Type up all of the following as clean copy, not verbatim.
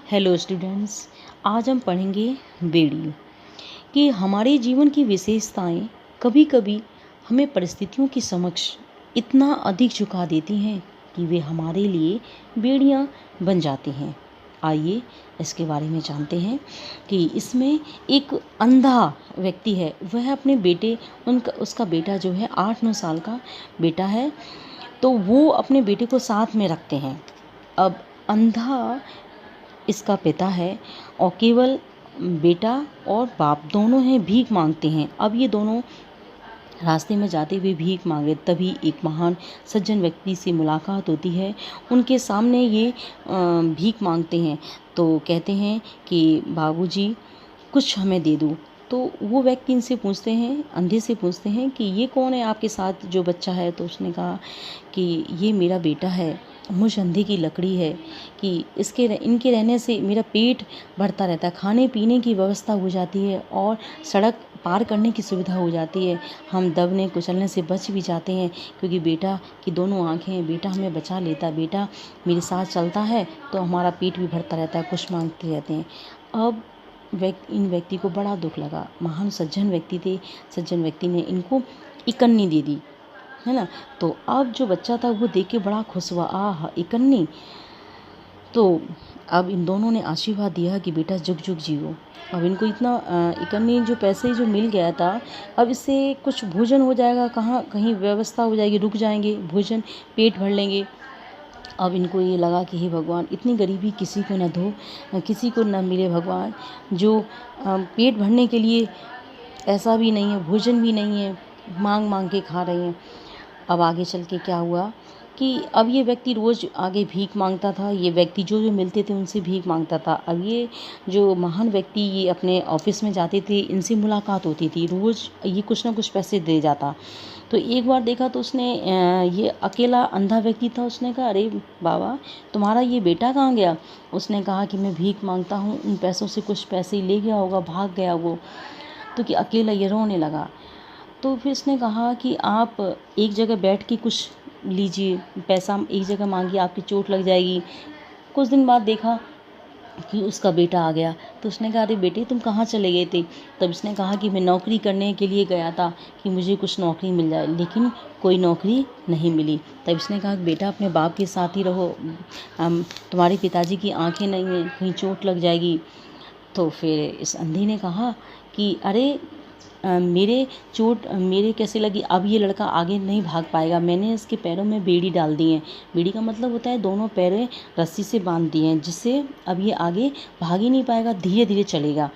Hello students. आज हम पढ़ेंगे बेड़ी कि हमारे जीवन की विशेषताएं कभी कभी हमें परिस्थितियों की समक्ष इतना अधिक झुका देती हैं कि वे हमारे लिए बेड़ियां बन जाती हैं। आइए इसके बारे में जानते हैं कि इसमें एक अंधा व्यक्ति है, वह अपने बेटे उसका बेटा जो है 8-9 साल का बेटा है, तो वो अपने बेटे को साथ में रखते हैं। अब अंधा इसका पिता है और केवल बेटा और बाप दोनों हैं, भीख मांगते हैं। अब ये दोनों रास्ते में जाते हुए भीख मांग रहे, तभी एक महान सज्जन व्यक्ति से मुलाकात होती है। उनके सामने ये भीख मांगते हैं, तो कहते हैं कि बाबूजी कुछ हमें दे दो। तो वो व्यक्ति इनसे पूछते हैं, अंधे से पूछते हैं कि ये कौन है आपके साथ जो बच्चा है। तो उसने कहा कि ये मेरा बेटा है, मुझ अंधे की लकड़ी है कि इनके रहने से मेरा पेट भरता रहता है, खाने पीने की व्यवस्था हो जाती है और सड़क पार करने की सुविधा हो जाती है। हम दबने कुचलने से बच भी जाते हैं, क्योंकि बेटा की दोनों आँखें हैं, बेटा हमें बचा लेता है, बेटा मेरे साथ चलता है तो हमारा पेट भी भरता रहता है, कुछ मांगते रहते हैं। अब इन व्यक्ति को बड़ा दुख लगा, महान सज्जन व्यक्ति थे, सज्जन व्यक्ति ने इनको इकन्नी दे दी, है ना। तो अब जो बच्चा था वो देख के बड़ा खुश हुआ, आह इकन्नी। तो अब इन दोनों ने आशीर्वाद दिया कि बेटा जुग जुग जियो। अब इनको इतना इकन्नी जो पैसे जो मिल गया था, अब इससे कुछ भोजन हो जाएगा, कहीं व्यवस्था हो जाएगी, रुक जाएंगे भोजन, पेट भर लेंगे। अब इनको ये लगा कि हे भगवान, इतनी गरीबी किसी को न दो, किसी को न मिले भगवान, जो पेट भरने के लिए ऐसा भी नहीं है, भोजन भी नहीं है, मांग मांग के खा रहे हैं। अब आगे चल के क्या हुआ कि अब ये व्यक्ति रोज़ आगे भीख मांगता था, ये व्यक्ति जो जो मिलते थे उनसे भीख मांगता था। अब ये जो महान व्यक्ति ये अपने ऑफिस में जाते थे, इनसे मुलाकात होती थी, रोज़ ये कुछ ना कुछ पैसे दे जाता। तो एक बार देखा तो उसने ये अकेला अंधा व्यक्ति था, उसने कहा अरे बाबा, तुम्हारा ये बेटा कहाँ गया। उसने कहा कि मैं भीख मांगता हूँ, उन पैसों से कुछ पैसे ले गया होगा, भाग गया वो। तो कि अकेला ये रोने लगा। तो फिर उसने कहा कि आप एक जगह बैठ के कुछ लीजिए, पैसा एक जगह मांगिए, आपकी चोट लग जाएगी। कुछ दिन बाद देखा कि उसका बेटा आ गया, तो उसने कहा अरे बेटे तुम कहाँ चले गए थे। तब उसने कहा कि मैं नौकरी करने के लिए गया था कि मुझे कुछ नौकरी मिल जाए, लेकिन कोई नौकरी नहीं मिली। तब उसने कहा बेटा अपने बाप के साथ ही रहो, तुम्हारे पिताजी की आंखें नहीं हैं, कहीं चोट लग जाएगी। तो फिर इस अंधी ने कहा कि अरे मेरे कैसे लगी, अब ये लड़का आगे नहीं भाग पाएगा, मैंने इसके पैरों में बेड़ी डाल दी है। बेड़ी का मतलब होता है दोनों पैरें रस्सी से बांध दिए हैं, जिससे अब ये आगे भाग ही नहीं पाएगा, धीरे धीरे चलेगा।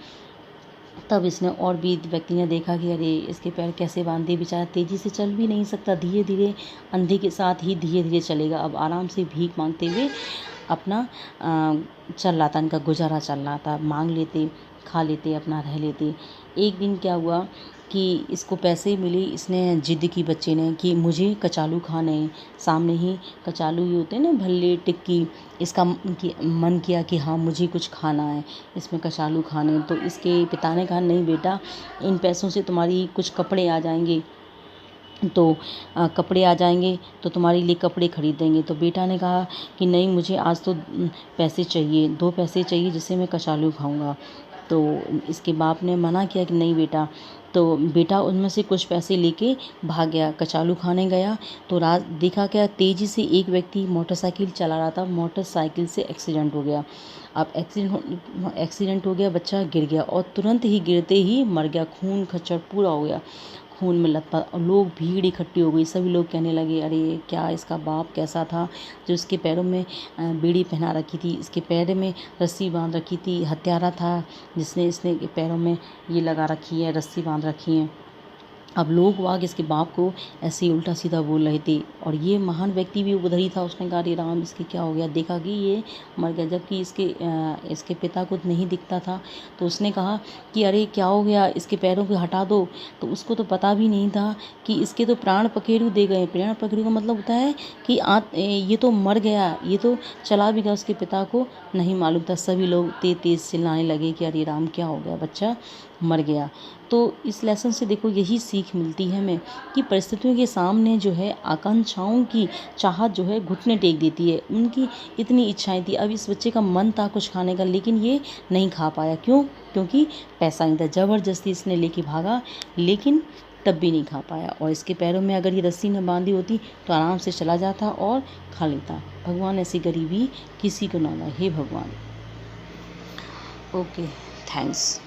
तब इसने और भी व्यक्ति ने देखा कि अरे इसके पैर कैसे बांधे, बेचारा तेज़ी से चल भी नहीं सकता, धीरे धीरे अंधे के साथ ही धीरे धीरे चलेगा। अब आराम से भीख मांगते हुए अपना चल रहा था, इनका गुजारा चल रहा था, मांग लेते, खा लेते, अपना रह लेते। एक दिन क्या हुआ कि इसको पैसे मिले, इसने जिद की बच्चे ने कि मुझे कचालू खाने हैं। सामने ही कचालू ही होते हैं ना, भल्ले टिक्की, इसका मन किया कि हाँ मुझे कुछ खाना है, इसमें कचालू खाने। तो इसके पिता ने कहा नहीं बेटा, इन पैसों से तुम्हारी कुछ कपड़े आ जाएंगे, तो कपड़े आ जाएंगे तो तुम्हारे लिए कपड़े खरीदेंगे। तो बेटा ने कहा कि नहीं, मुझे आज तो पैसे चाहिए, 2 पैसे चाहिए जिससे मैं कचालू खाऊंगा। तो इसके बाप ने मना किया कि नहीं बेटा। तो बेटा उनमें से कुछ पैसे लेके भाग गया, कचालू खाने गया। तो रात देखा क्या, तेज़ी से एक व्यक्ति मोटरसाइकिल चला रहा था, मोटरसाइकिल से एक्सीडेंट हो गया। अब एक्सीडेंट हो गया, बच्चा गिर गया और तुरंत ही गिरते ही मर गया, खून खच्चर पूरा हो गया, खून में लथपथ, और लोग भीड़ इकट्ठी हो गई। सभी लोग कहने लगे अरे क्या इसका बाप कैसा था जो इसके पैरों में बेड़ी पहना रखी थी, इसके पैर में रस्सी बांध रखी थी, हत्यारा था जिसने इसने पैरों में ये लगा रखी है, रस्सी बांध रखी है। अब लोग वाग इसके बाप को ऐसे ही उल्टा सीधा बोल रहे थे, और ये महान व्यक्ति भी उधर ही था। उसने कहा अरे राम, इसके क्या हो गया, देखा कि ये मर गया, जबकि इसके पिता को नहीं दिखता था। तो उसने कहा कि अरे क्या हो गया, इसके पैरों को हटा दो। तो उसको तो पता भी नहीं था कि इसके तो प्राण पखेरु दे गए। प्राण पखेरु का मतलब होता है कि ये तो मर गया, ये तो चला भी गया, उसके पिता को नहीं मालूम था। सभी लोग तेज तेज चिल्लाने लगे कि अरे राम क्या हो गया, बच्चा मर गया। तो इस लेसन से देखो यही सीख मिलती है हमें कि परिस्थितियों के सामने जो है आकांक्षाओं की चाहत जो है घुटने टेक देती है। उनकी इतनी इच्छाएं थी, अब इस बच्चे का मन था कुछ खाने का, लेकिन ये नहीं खा पाया। क्यों? क्योंकि पैसा नहीं था। ज़बरदस्ती इसने लेके भागा, लेकिन तब भी नहीं खा पाया। और इसके पैरों में अगर ये रस्सी न बांधी होती तो आराम से चला जाता और खा लेता। भगवान ऐसी गरीबी किसी को ना लाए, हे भगवान। Okay, thanks.